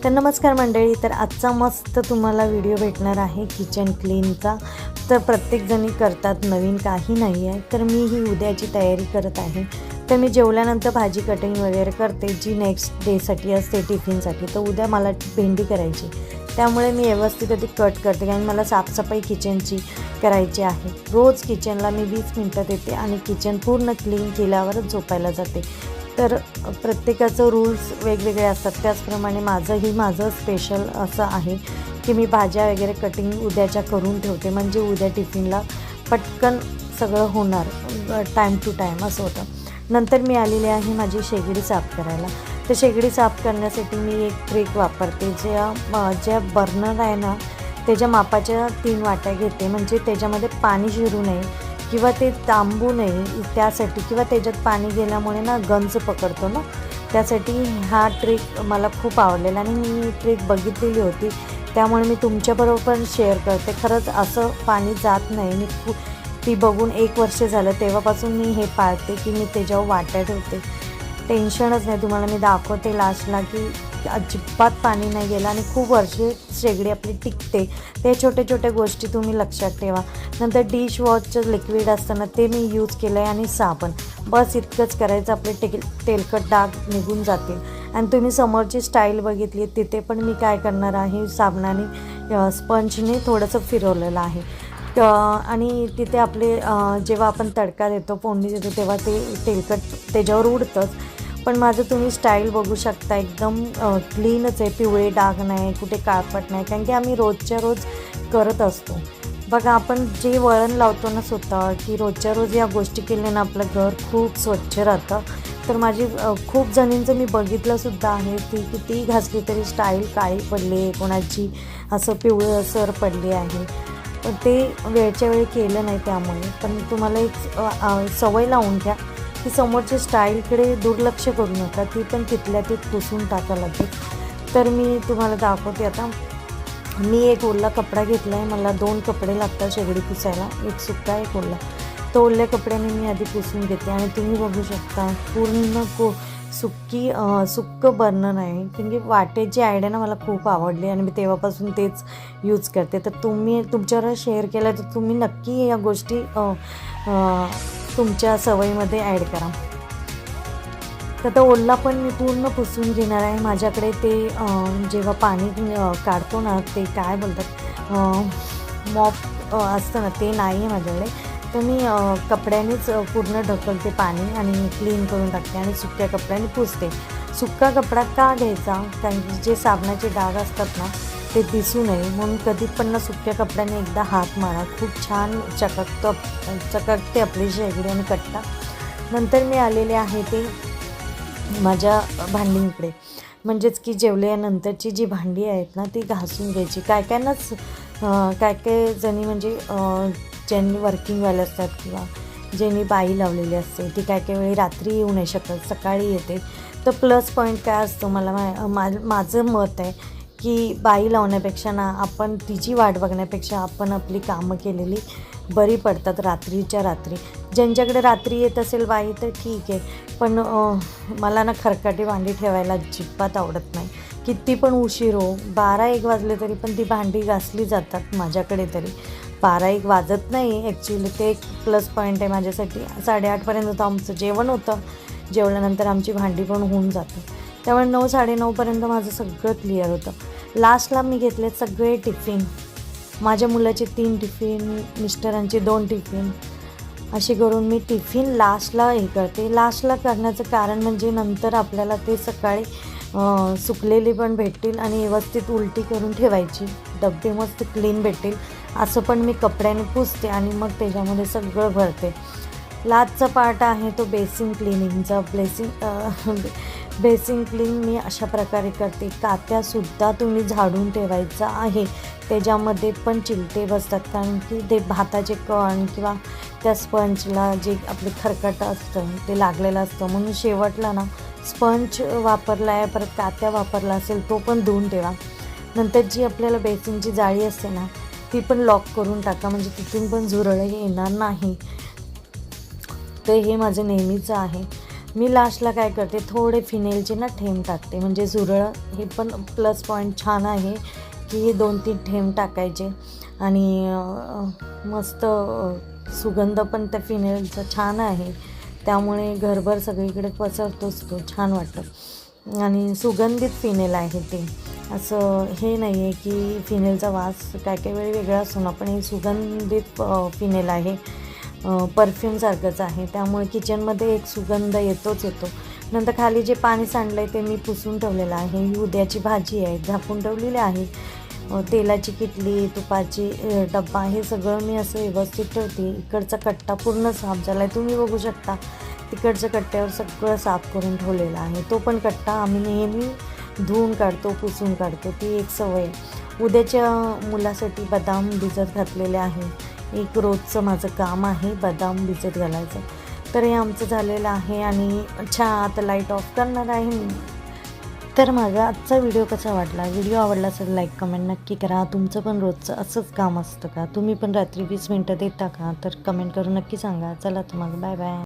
तर नमस्कार मंडळी. तर आजचा मस्त तुम्हाला व्हिडिओ भेटणार आहे किचन क्लीनचा. तर प्रत्येकजणी करतात, नवीन काही नाही आहे. तर मी ही उद्याची तयारी करत आहे. तर मी जेवल्यानंतर भाजी कटिंग वगैरे करते, जी नेक्स्ट डेसाठी असते टिफिनसाठी. तर उद्या मला भेंडी करायची, त्यामुळे मी व्यवस्थित ती कट करते, कारण मला साफसफाई किचनची करायची आहे. रोज किचनला मी 20 मिनटं देते आणि किचन पूर्ण क्लीन केल्यावरच झोपायला जाते. तर प्रत्येकाचं रूल्स वेगवेगळे असतात, त्याचप्रमाणे माझं स्पेशल असं आहे की मी भाज्या वगैरे कटिंग उद्याच्या करून ठेवते, म्हणजे उद्या टिफिनला पटकन सगळं होणार, टाईम टू टाईम असं होतं. नंतर मी आलेली आहे माझी शेगडी साफ करायला. तर शेगडी साफ करण्यासाठी मी एक ट्रिक वापरते. ज्या बर्नर आहे ना, त्याच्या मापाच्या 3 वाट्या घेते, म्हणजे त्याच्यामध्ये पाणी शिरू नये किंवा ते तांबू नये त्यासाठी, किंवा त्याच्यात पाणी गेल्यामुळे ना गंज पकडतो ना, त्यासाठी हा ट्रिक मला खूप आवडलेला आणि मी ट्रिक बघितलेली होती, त्यामुळे मी तुमच्याबरोबर पण शेअर करते. खरंच असं पाणी जात नाही. मी ती बघून 1 वर्ष झालं, तेव्हापासून मी हे पाळते की मी त्याच्यावर वाट्या ठेवते. टेन्शनच नाही. तुम्हाला मी दाखवते लास्टला की अजिबात पाणी नाही गेलं आणि खूप वर्षे शेगडी आपली टिकते. ते छोट्या गोष्टी तुम्ही लक्षात ठेवा. नंतर डिशवॉशचं लिक्विड असतं ना, ते मी यूज केलं आहे आणि साबण. बस इतकंच करायचं, आपले तेलकट डाग निघून जातील. आणि तुम्ही समोरची स्टाईल बघितली, तिथे पण मी काय करणार आहे, साबणाने स्पंजने थोडंसं फिरवलेलं आहे. आणि तिथे आपले जेव्हा आपण तडका देतो, फोडणी देतो, तेव्हा ते तेलकट त्याच्यावर उडतंच. पण माझं तुम्ही स्टाईल बघू शकता, एकदम क्लीनच आहे. पिवळे डाग नाही, कुठे काळपट नाही, कारण की आम्ही रोजच्या रोज करत असतो. बघा, आपण जे वळण लावतो ना स्वतः, की रोजच्या रोज या गोष्टी केल्या ना, आपलं घर खूप स्वच्छ राहतं. तर माझी खूप जणींचं मी बघितलंसुद्धा आहे, ती किती घासली तरी स्टाईल काळी पडली आहे, कोणाची असं पिवळं सर पडली आहे. पण ते वेळच्या वेळी केलं नाही, त्यामुळे. पण तुम्हाला एक सवय लावून घ्या की समोरच्या स्टाईलकडे दुर्लक्ष करू नका, ती पण तिथल्या तिथ पुसून टाका लागेल. तर मी तुम्हाला दाखवते आता. मी एक ओला कपडा घेतला आहे. मला 2 कपडे लागतात शेगडी पुसायला, एक सुक्का एक ओला. तो ओल्या कपड्याने मी आधी पुसून घेते आणि तुम्ही बघू शकता पूर्ण सुक्कं बर्नर आहे. कारण की वाटेची आयडिया ना मला खूप आवडली आणि मी तेव्हापासून तेच यूज करते. तर तुम्ही तुमच्यावर शेअर केलं, तर तुम्ही नक्की या गोष्टी तुमच्या सवयीमध्ये ॲड करा. तर तो ओला पण मी पूर्ण पुसून घेणार आहे. माझ्याकडे ते जेव्हा पाणी काढतो ना, ते काय बोलतात, मॉप असतं ना, ते नाही आहे माझ्याकडे. तर मी कपड्यानेच पूर्ण ढकलते पाणी आणि क्लीन करून टाकते आणि सुक्या कपड्याने पुसते. सुक्का कपडा का घ्यायचा, कारण की जे साबणाचे डाग असतात ना, ते दिसू नये म्हणून कधी पण ना सुक्या कपड्याने एकदा हात मारा, खूप छान चककते आपली शेगडी आणि कट्टा. नंतर मी आलेले आहे ते माझ्या भांडींकडे, म्हणजेच की जेवल्यानंतरची जी भांडी आहेत ना, ती घासून घ्यायची. काय जणी म्हणजे ज्यांनी वर्किंगवाले असतात किंवा ज्यांनी बाई लावलेली असते, ती काय वेळी रात्री येऊ नाही शकत, सकाळी येते. तर प्लस पॉईंट काय असतो, माझं मत आहे की बाई लावण्यापेक्षा ना, आपण तिची वाट बघण्यापेक्षा आपण आपली कामं केलेली बरी पडतात रात्रीच्या रात्री. ज्यांच्याकडे रात्री येत असेल बाई तर ठीक आहे, पण मला ना खरकाटी भांडी ठेवायला अजिबात आवडत नाही. किती पण उशीर हो, 12-1 वाजले तरी पण ती भांडी घासली जातात माझ्याकडे तरी. 12-1 वाजत नाही ॲक्च्युली, ते एक प्लस पॉईंट आहे माझ्यासाठी. 8:30पर्यंत आमचं जेवण होतं, जेवल्यानंतर आमची भांडी पण होऊन जाते. त्यामुळे 9-9:30पर्यंत माझं सगळं क्लिअर होतं. लास्टला मी घेतले सगळे टिफिन, माझ्या मुलाचे 3 टिफिन, मिस्टरांचे 2 टिफिन, असे करून मी टिफिन लास्टला हे करते. लास्टला करण्याचं कारण म्हणजे नंतर आपल्याला ते सकाळी सुकलेली पण भेटतील आणि व्यवस्थित उलटी करून ठेवायची, डबे मस्त क्लीन भेटतील. असं पण मी कपड्याने पुसते आणि मग त्याच्यामध्ये सगळं भरते. लास्टचा पार्ट आहे तो बेसिन क्लिनिंगचा. बेसिन क्लीन मी अशा प्रकारे करते. कात्यासुद्धा तुम्ही झाडून ठेवायचं आहे, त्याच्यामध्ये पण चिलटे बसतात, कारण की ते भाताचे कण किंवा त्या स्पंजला जे आपले खरकट असतं ते लागलेलं असतं. म्हणून शेवटला ना स्पंज वापरला आहे, परत कात्या वापरला असेल तो पण धुवून ठेवा. नंतर जी आपल्याला बेसिनची जाळी असते ना, ती पण लॉक करून टाका, म्हणजे तिथून पण झुरळ येणार नाही. तर हे माझं नेहमीचं आहे. मी लास्टला काय करते, थोडे फिनेलचे ना थेंब टाकते, म्हणजे झुरळ हे पण प्लस पॉईंट छान आहे की हे 2-3 थेंब टाकायचे आणि मस्त सुगंध पण त्या फिनेलचा छान आहे, त्यामुळे घरभर सगळीकडे पसरतोच तो, छान वाटतं. आणि सुगंधित फिनेल आहे ते, असं हे नाही आहे की फिनेलचा वास काय काय वेळी वेगळा असतो ना, पण हे सुगंधित फिनेल आहे, परफ्यूमसारखंच आहे, त्यामुळे किचनमध्ये एक सुगंध येतोच येतो. नंतर खाली जे पाणी सांडलं आहे ते मी पुसून ठेवलेलं आहे. ही उद्याची भाजी आहे, झाकून ठेवलेली आहे. तेलाची किटली, तुपाची डब्बा हे सगळं मी असं व्यवस्थित ठेवते. इकडचा कट्टा पूर्ण साफ झाला आहे, तुम्ही बघू शकता. तिकडच्या कट्ट्यावर सगळं साफ करून ठेवलेलं आहे. तो पण कट्टा आम्ही नेहमी धुवून काढतो, पुसून काढतो, ती एक सवय. उद्याच्या मुलासाठी बदाम भिजत घातलेले आहे. एक रोजचं माझं काम आहे बदाम भिजत घालायचं. तर हे आमचं झालेलं आहे आणि आता लाईट ऑफ करणार आहे मी. तर माझा आजचा व्हिडिओ कसा वाटला, व्हिडिओ आवडला असेल लाईक कमेंट नक्की करा. तुमचं पण रोजचं असंच काम असतं का, तुम्ही पण रात्री 20 मिनटं देता का, तर कमेंट करून नक्की सांगा. चला तर मग बाय बाय.